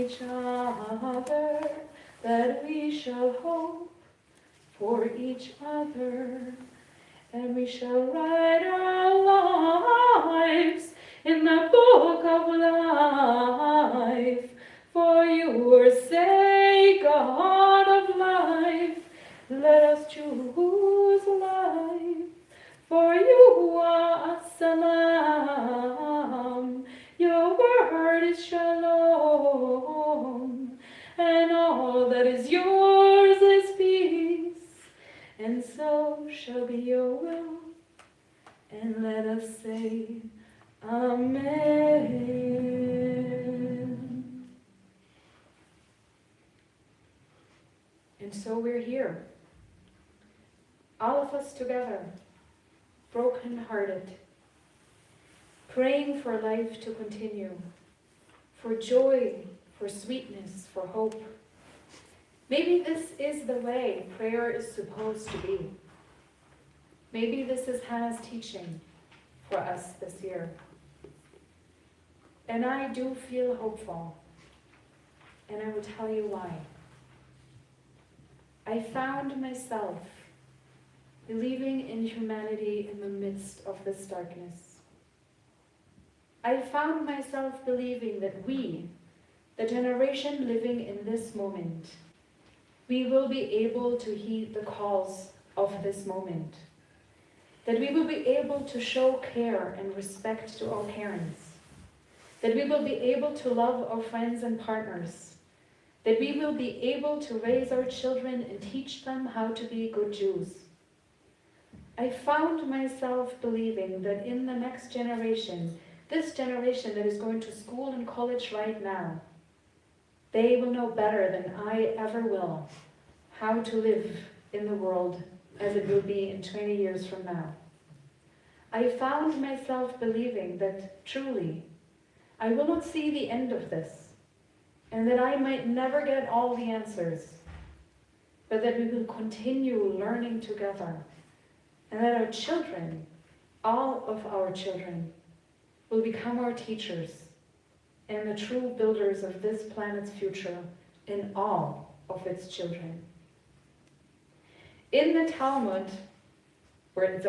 each other, that we shall hope for each other, and we shall write our lives in the book of life. For your sake, God of life, let us choose life. For you are salam, your word is shalom, and all that is yours is peace, and so shall be your will. And let us say, Amen. And so we're here, all of us together, broken-hearted, praying for life to continue, for joy, for sweetness, for hope. Maybe this is the way prayer is supposed to be. Maybe this is Hannah's teaching for us this year. And I do feel hopeful, and I will tell you why. I found myself believing in humanity in the midst of this darkness. I found myself believing that we, the generation living in this moment, we will be able to heed the calls of this moment. That we will be able to show care and respect to our parents. That we will be able to love our friends and partners. That we will be able to raise our children and teach them how to be good Jews. I found myself believing that in the next generation, this generation that is going to school and college right now, they will know better than I ever will how to live in the world as it will be in 20 years from now. I found myself believing that truly I will not see the end of this, and that I might never get all the answers, but that we will continue learning together, and that our children, all of our children, will become our teachers and the true builders of this planet's future in all of its children. In the Talmud, where it's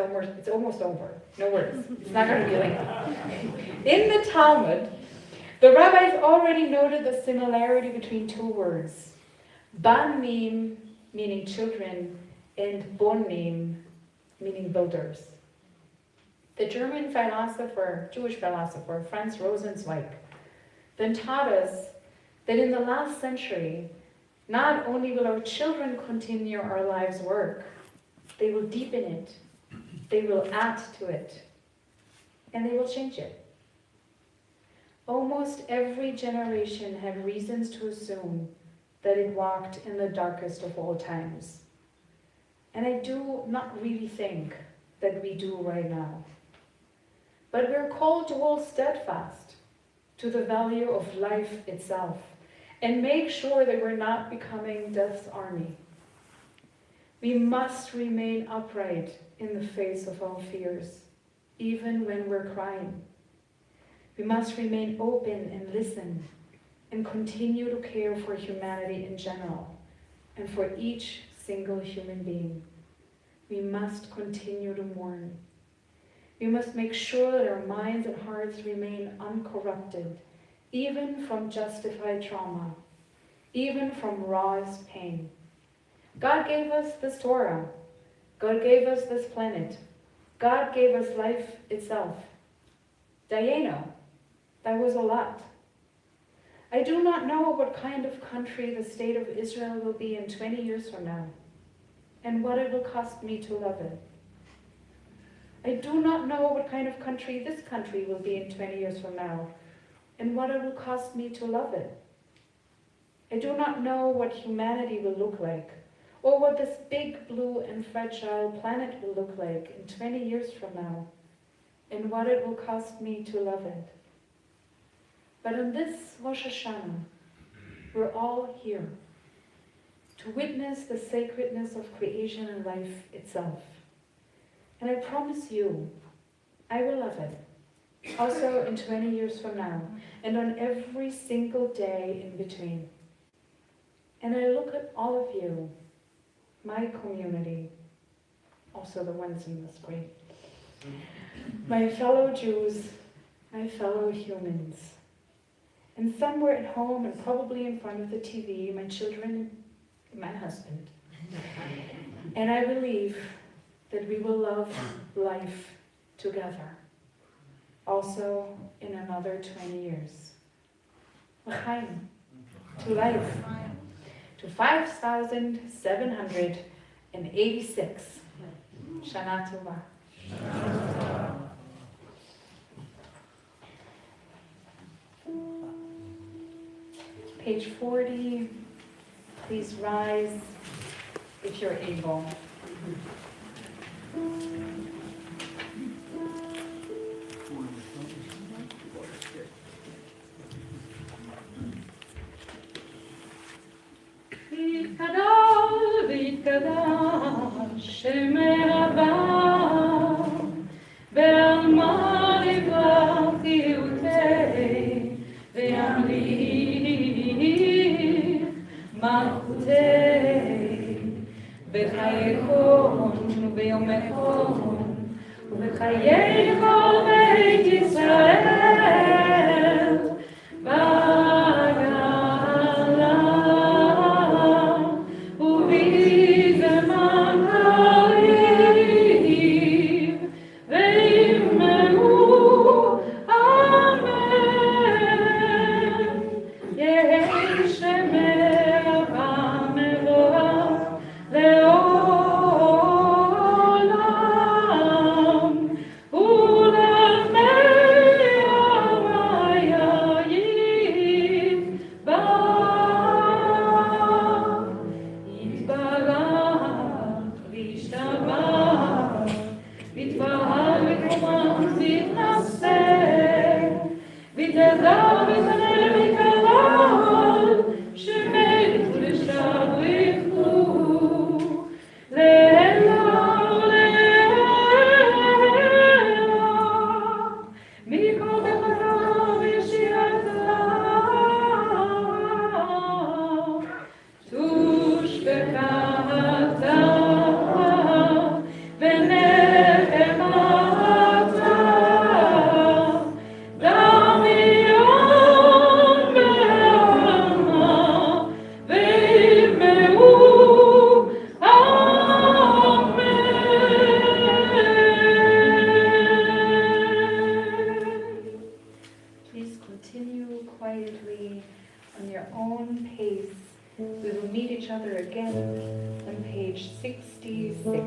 almost over, no worries, it's not going to be like that. In the Talmud, the rabbis already noted the similarity between two words, banim, meaning children, and bonim, meaning builders. The German philosopher, Jewish philosopher, Franz Rosenzweig, then taught us that in the last century, not only will our children continue our lives' work, they will deepen it, they will add to it, and they will change it. Almost every generation had reasons to assume that it walked in the darkest of all times. And I do not really think that we do right now. But we're called to hold steadfast to the value of life itself and make sure that we're not becoming death's army. We must remain upright in the face of our fears, even when we're crying. We must remain open and listen and continue to care for humanity in general and for each single human being. We must continue to mourn. We must make sure that our minds and hearts remain uncorrupted, even from justified trauma, even from rawest pain. God gave us this Torah. God gave us this planet. God gave us life itself. Dayeno, that was a lot. I do not know what kind of country the state of Israel will be in 20 years from now, and what it will cost me to love it. I do not know what kind of country this country will be in 20 years from now, and what it will cost me to love it. I do not know what humanity will look like, or what this big, blue, and fragile planet will look like in 20 years from now, and what it will cost me to love it. But on this Rosh Hashanah, we're all here to witness the sacredness of creation and life itself. And I promise you, I will love it. also in 20 years from now, and on every single day in between. And I look at all of you, my community, also the ones in the screen, my fellow Jews, my fellow humans, and somewhere at home and probably in front of the TV, my children and my husband. And I believe that we will love life together, also in another 20 years. L'chaim, to life, to 5,786. Shana Tova. Page 40, please rise if you're able. ויתקדש שמי רבה ועל מה לברכי אותי וימליך מלכותי בחיי כל וביומי כל ובחיי כל בית ישראל בגלה ובזמן קריב ויאמרו אמן יהי שמך מבורך לעולם ולעמי יעיד בה יתברך וישתבח ויתפאר וקומם ויתנשא ויתהדר ויתהלל ויקרא שמך לשווא ויכנו לעילא ולעילא מכל תחתיו וישיעתה תושבקתה ונחמתה דמיון בעלמא ויאמרו אמן. Please continue quietly on your own pace. We will meet each other again on page 66.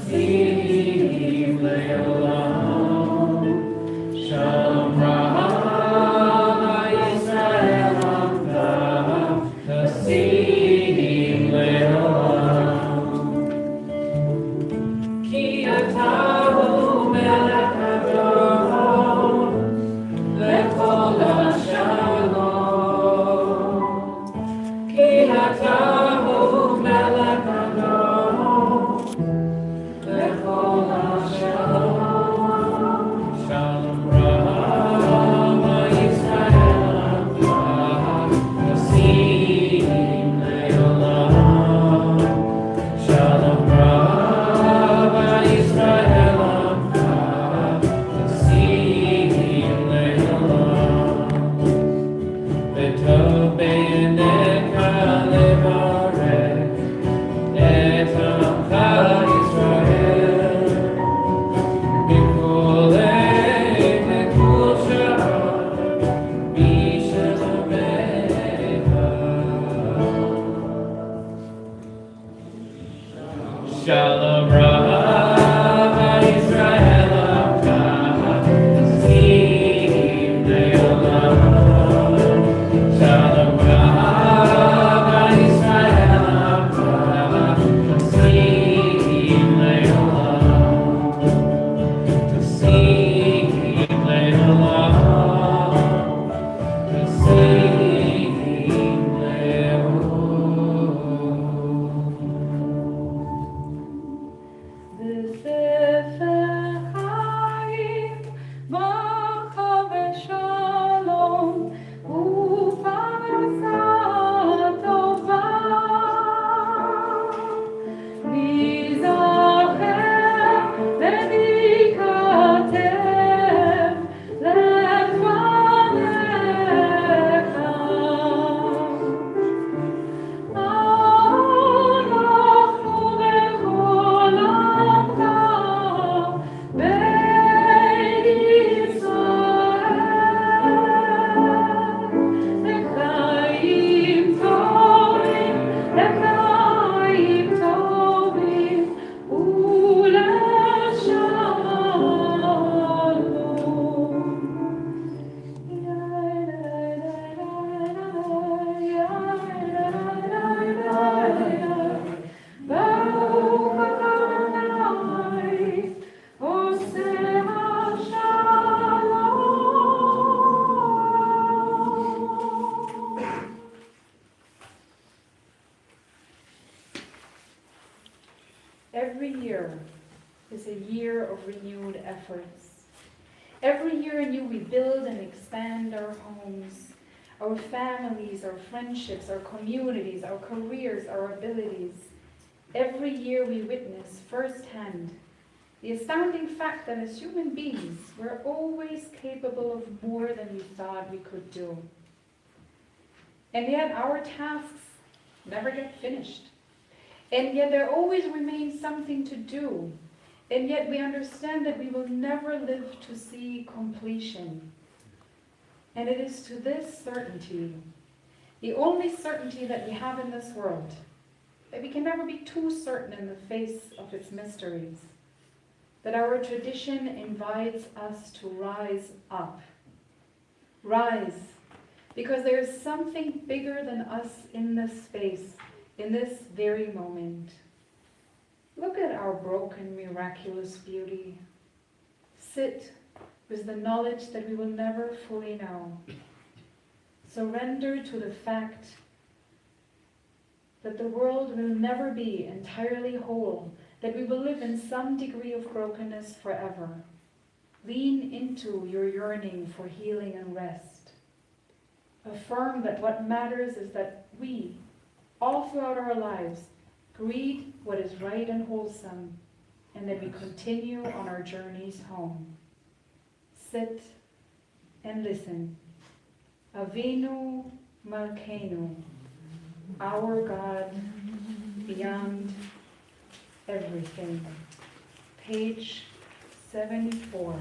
See year is a year of renewed efforts. Every year anew we build and expand our homes, our families, our friendships, our communities, our careers, our abilities. Every year we witness firsthand the astounding fact that as human beings, we're always capable of more than we thought we could do. And yet our tasks never get finished. And yet there always remains something to do. And yet we understand that we will never live to see completion. And it is to this certainty, the only certainty that we have in this world, that we can never be too certain in the face of its mysteries, that our tradition invites us to rise up. Rise, because there is something bigger than us in this space, in this very moment. Look at our broken, miraculous beauty. Sit with the knowledge that we will never fully know. Surrender to the fact that the world will never be entirely whole, that we will live in some degree of brokenness forever. Lean into your yearning for healing and rest. Affirm that what matters is that we, all throughout our lives, greet what is right and wholesome, and that we continue on our journeys home. Sit and listen. Avinu Malkeinu, our God beyond everything. Page 74.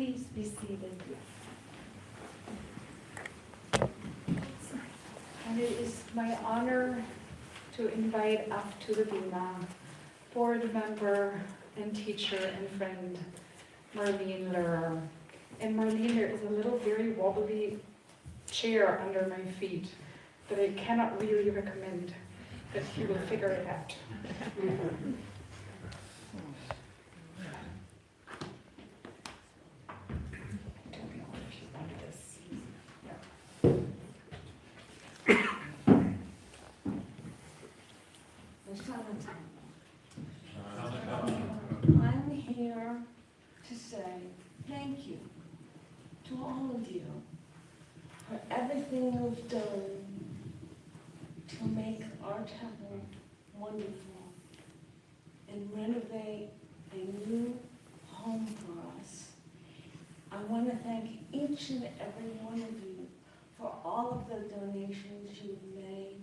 Please be seated. And it is my honor to invite up to the Bima board member and teacher and friend Marlene Lehrer. And Marlene, there is a little very wobbly chair under my feet that I cannot really recommend, but you will figure it out. I'm here to say thank you to all of you for everything you've done to make our temple wonderful and renovate a new home for us. I want to thank each and every one of you for all of the donations you've made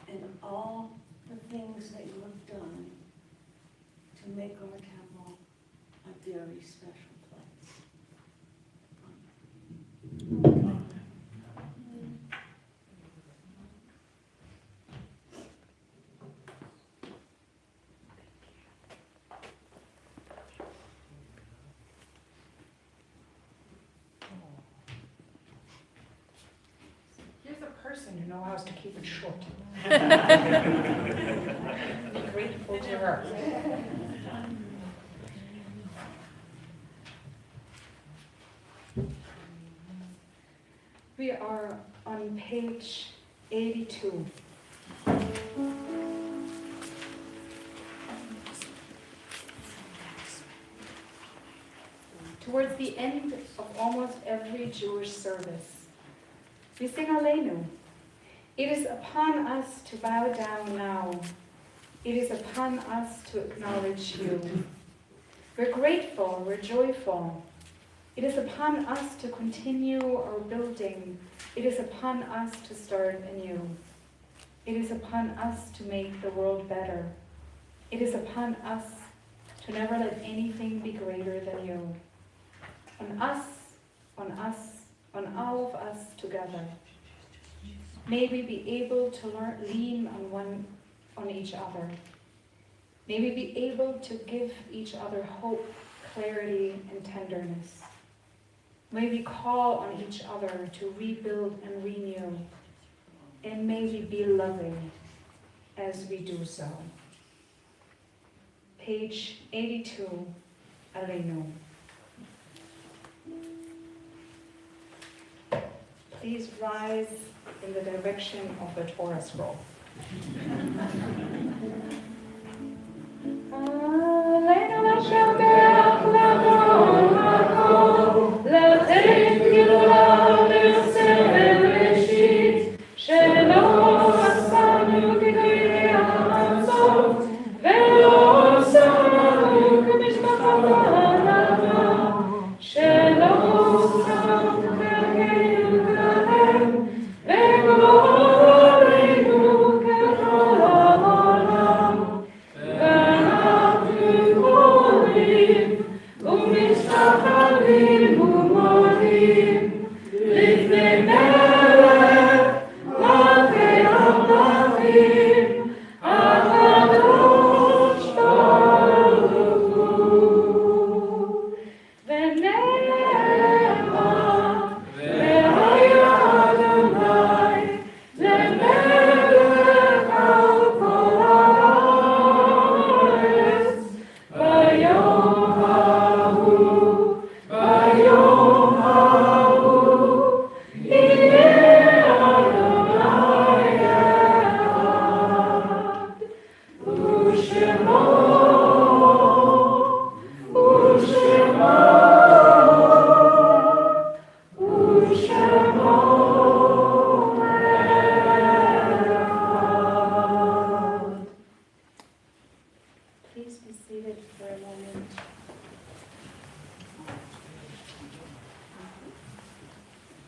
and all the things that you have done to make our temple a very special place. Here's a person who knows how to keep it short. Be grateful to her. We are on page 82. Towards the end of almost every Jewish service, we sing Aleinu. It is upon us to bow down now. It is upon us to acknowledge you. We're grateful, we're joyful. It is upon us to continue our building. It is upon us to start anew. It is upon us to make the world better. It is upon us to never let anything be greater than you. On us, on all of us together. May we be able to lean on each other. May we be able to give each other hope, clarity, and tenderness. May we call on each other to rebuild and renew. And may we be loving as we do so. Page 82, Aleinu. Please rise in the direction of the Torah scroll.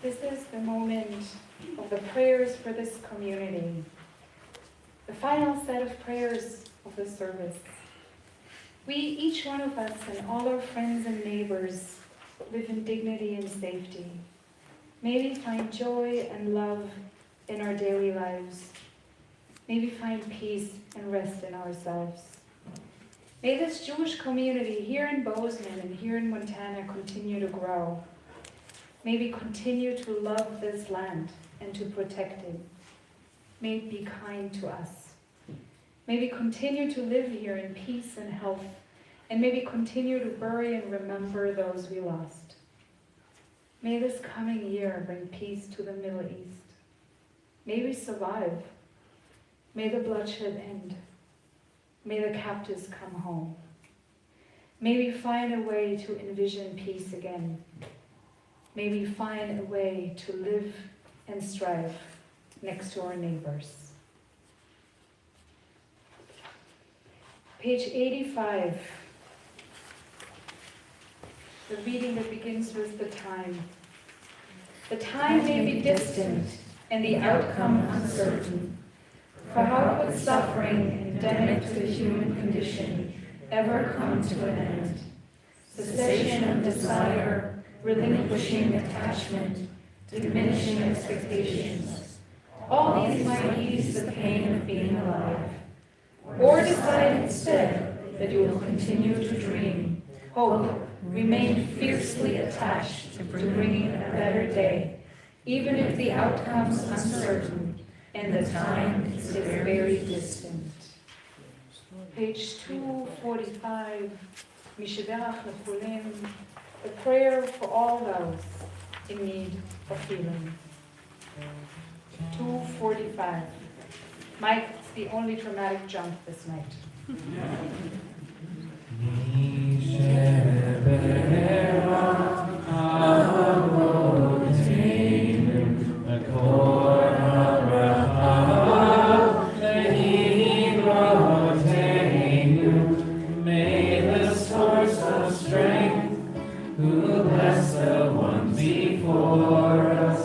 This is the moment of the prayers for this community. The final set of prayers of the service. We, each one of us and all our friends and neighbors, live in dignity and safety. May we find joy and love in our daily lives. May we find peace and rest in ourselves. May this Jewish community here in Bozeman and here in Montana continue to grow. May we continue to love this land and to protect it. May it be kind to us. May we continue to live here in peace and health, and may we continue to bury and remember those we lost. May this coming year bring peace to the Middle East. May we survive. May the bloodshed end. May the captives come home. May we find a way to envision peace again. May we find a way to live and strive next to our neighbors. Page 85. The reading that begins with the time. The time may be distant and the outcome uncertain. For how could suffering endemic to the human condition ever come to an end? Cessation of desire, relinquishing attachment, diminishing expectations. All these might ease the pain of being alive. Or decide instead that you will continue to dream, hope, remain fiercely attached to bringing a better day, even if the outcome's uncertain and the time is very distant. Page 245, Mishaberach Lechulim, the prayer for all those in need of healing. 245. Mike, it's the only dramatic jump this night. May the source of strength, who bless the one before us,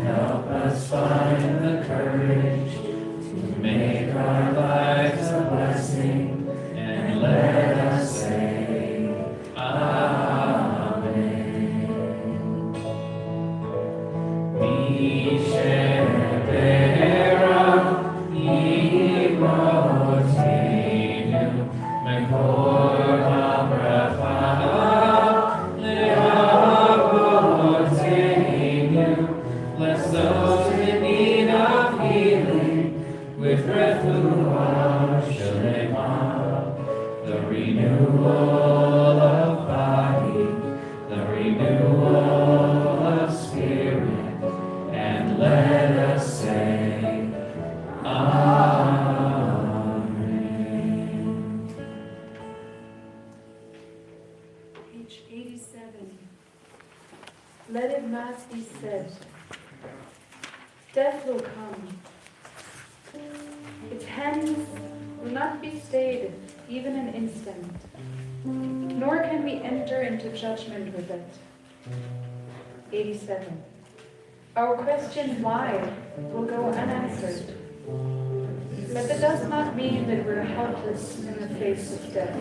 help us find the courage to make our lives a blessing, and let us say, Amen. Bless those in need of healing with refuah shalema, the renewal of body, the renewal of spirit, and let us say, Amen. Page 87. Let it not be said, death will come. Its hands will not be stayed even an instant, nor can we enter into judgment with it. 87. Our question why will go unanswered. But that does not mean that we're helpless in the face of death.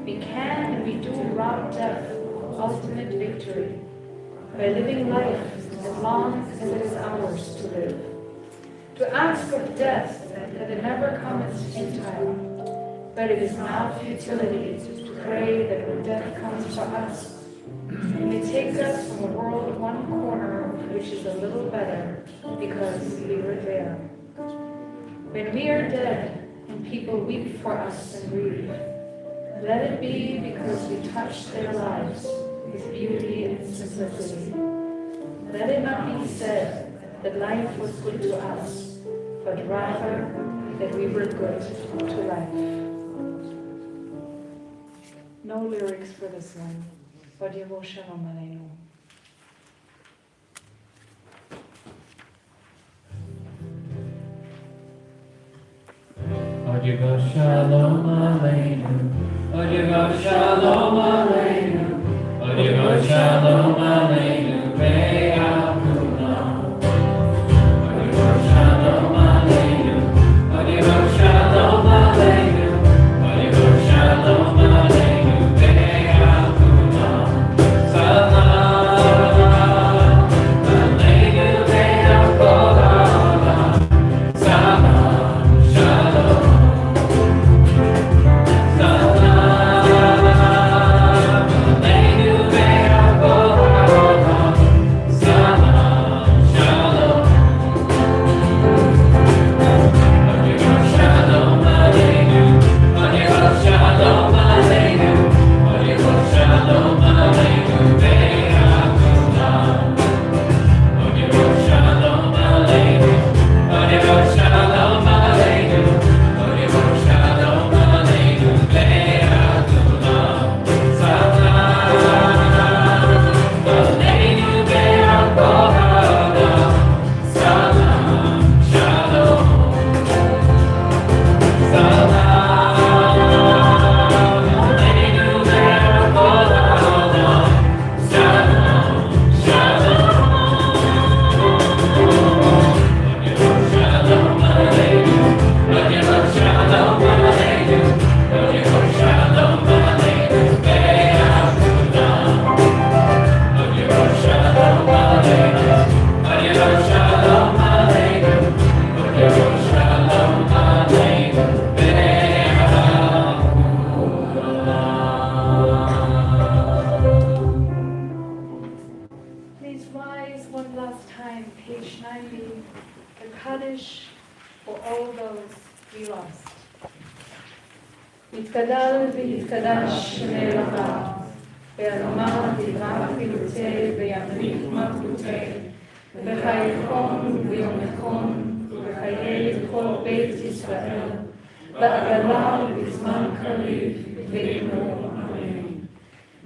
We can and we do rob death of ultimate victory by living life as long as it is ours to live. To ask of death that it never comes in time, but it is not futility to pray that when death comes for us, it may take us from a world one corner of which is a little better because we were there. When we are dead and people weep for us and grieve, let it be because we touched their lives with beauty and simplicity. Let it not be said that life was good to us, but rather that we were good to life. No lyrics for this one. Od Yevo Shalom Aleinu. Od Yevo Shalom Aleinu, Od Yevo Shalom Aleinu, Od Yevo Shalom Aleinu, Ve'al Kulam. Od Yevo Shalom Aleinu, Od Yevo Shalom Aleinu, Od Yevo Shalom Aleinu, Ve'al Kulam. community, the Kaddish for all those we lost. יתגדל ויתקדש שמך, ואלמה תברח יוצא וימליך מלכותי, וחייכון ויומכון וחיי כל בית ישראל, לעגלה ובזמן קריב ואמור אמן.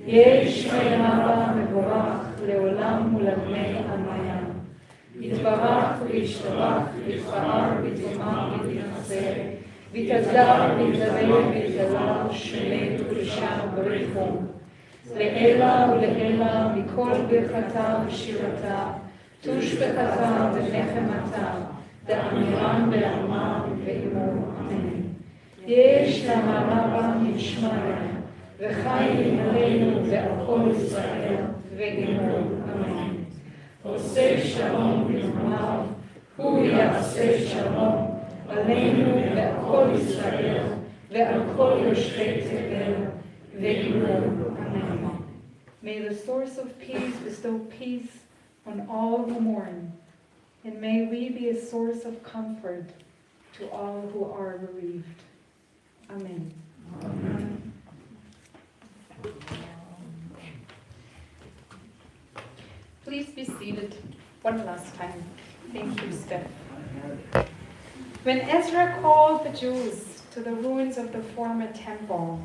יש חיים אבא מבורך לעולם ולבני עמיה. יתברך וישתבח ויתפאר ויתאמר ויתנשא, ויתגדל ויתגלה ויתגלל שמי קדושה ובריחו. לעילה ולעילה מכל ברכתה ושירתה, תושבחתה ונחמתה, דאמירם בעלמם ואמור אמן. יש למעלה נשמע, וחי עלינו ועל כל ישראל, ואמור אמן. עושה שלום בזמניו, הוא יעשה שלום עלינו ועל כל ישראל, ועל כל יושבי תבל, ואמור אמן. May the source of peace bestow peace on all who mourn, and may we be a source of comfort to all who are bereaved. Amen. Amen. Please be seated one last time. Thank you, Steph. When Ezra called the Jews to the ruins of the former temple,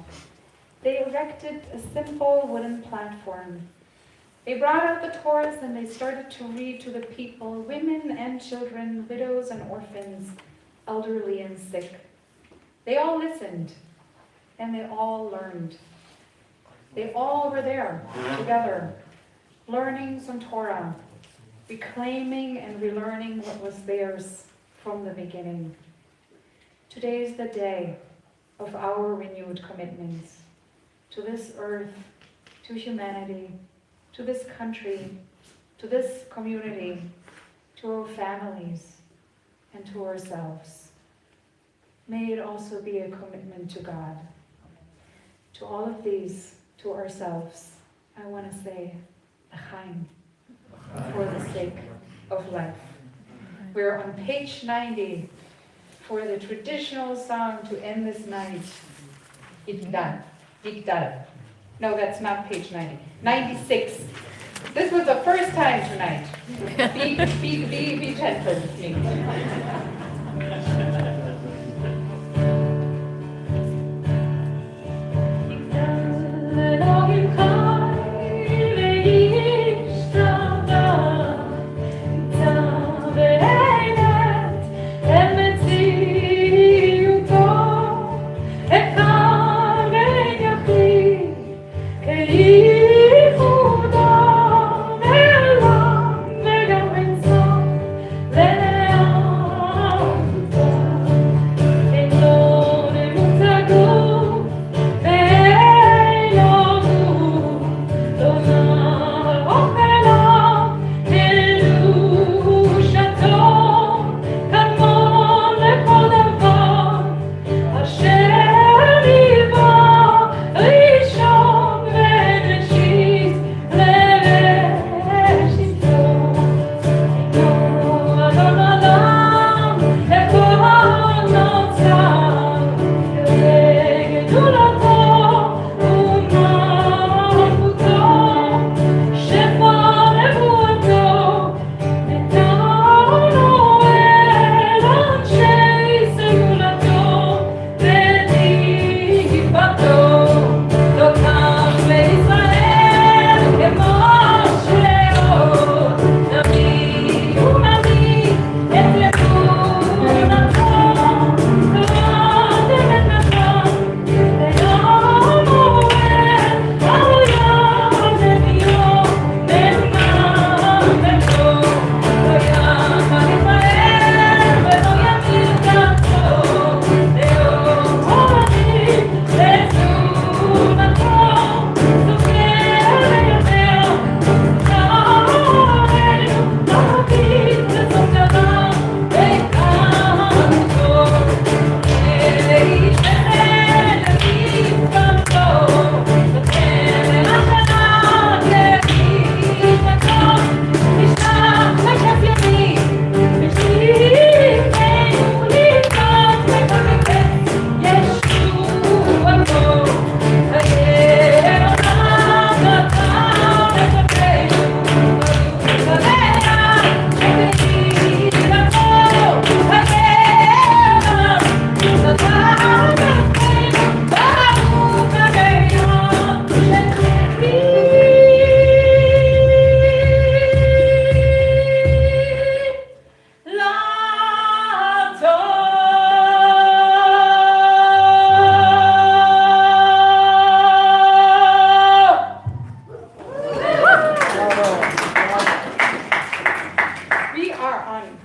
they erected a simple wooden platform. They brought out the Torahs and they started to read to the people, women and children, widows and orphans, elderly and sick. They all listened and they all learned. They all were there together, learning some Torah, reclaiming and relearning what was theirs from the beginning. Today is the day of our renewed commitments to this earth, to humanity, to this country, to this community, to our families, and to ourselves. May it also be a commitment to God. To all of these, to ourselves, I want to say, L'chaim, for the sake of life. We're on page 90 for the traditional song to end this night. Yigdal. Yigdal. No, that's not page 90. 96. This was the first time tonight. Be gentle with me. Let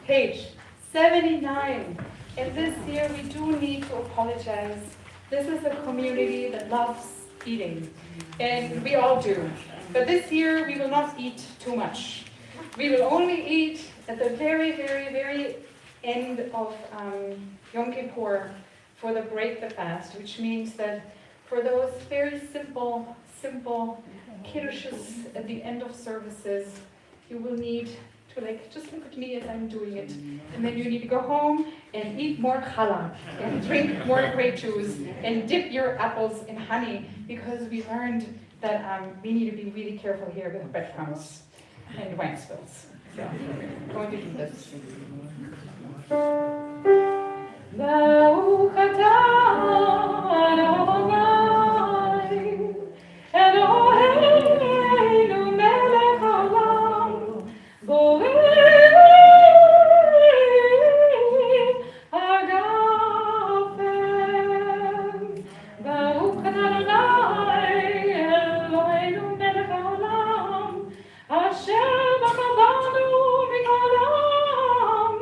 page 79. And this year we do need to apologize. This is a community that loves eating, and we all do. But this year we will not eat too much. We will only eat at the very, very, very end of Yom Kippur for the break the fast, which means that for those very simple kiddushes at the end of services, you will need to just look at me as I'm doing it. And then you need to go home and eat more challah and drink more grape juice and dip your apples in honey, because we learned that we need to be really careful here with breadcrumbs and wine spills. So, I'm going to do this. Baruch atah Adonai Eloheinu melech haolam borei hagafen. Baruch Adonai Eloheinu melech haolam asher b'chabanu mikol ha'am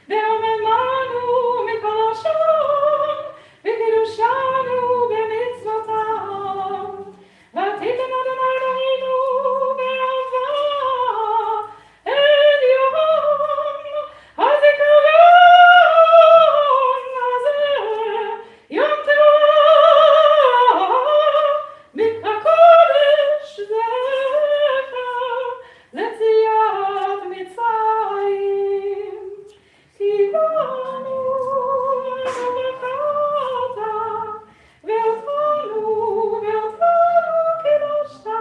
ve'omemanu mikol ha'sham v'kiddushanu b'mitzvotav v'titem Adonai Eloheinu be'ahava et yom hazikaron hazeh yom tov mikra kodesh zecha Letziat Mitzrayim, Tivanu Mechata, Ve'otanu Kiddushta,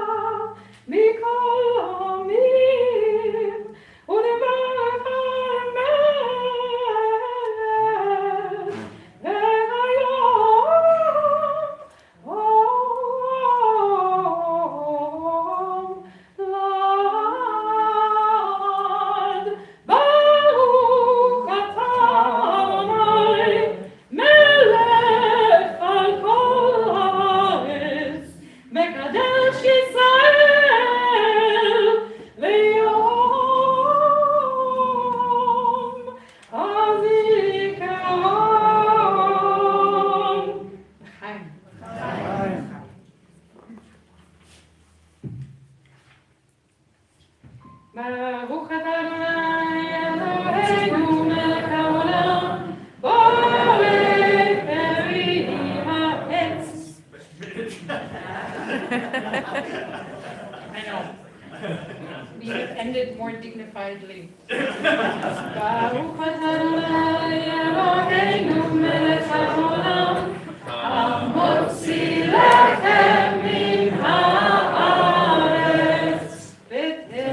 Mikol Hamim, U'nevarech Ha'emet, Ve'hayom, Lad, Baruch atah Adonai, Melech al kol haaretz, Mekadesh Yisrael, V'yom hazikaron. L'chaim. Baruch atah Adonai Eloheinu melech haolam borei peri ha'etz. I know. We have ended more dignifiedly. Baruch atah Adonai Eloheinu melech haolam hamotzi lechem min haaretz v'te'aron.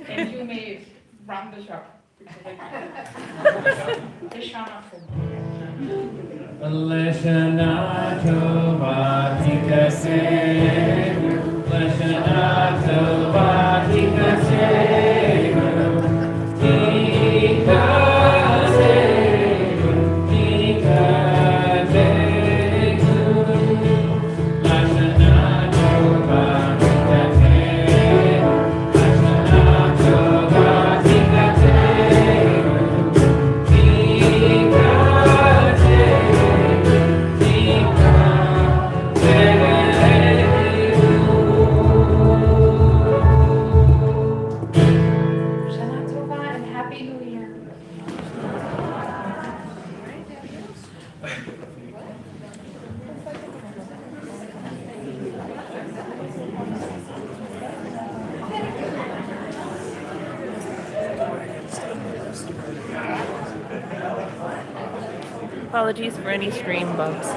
And you may round this up. Lishana Leshana tova tikasenu, Leshana tova tikasenu, tikasenu, tikasenu. Leshana tova tikasenu, Leshana tova tikasenu, Shana Tova and Happy New Year. Apologies for any stream bumps.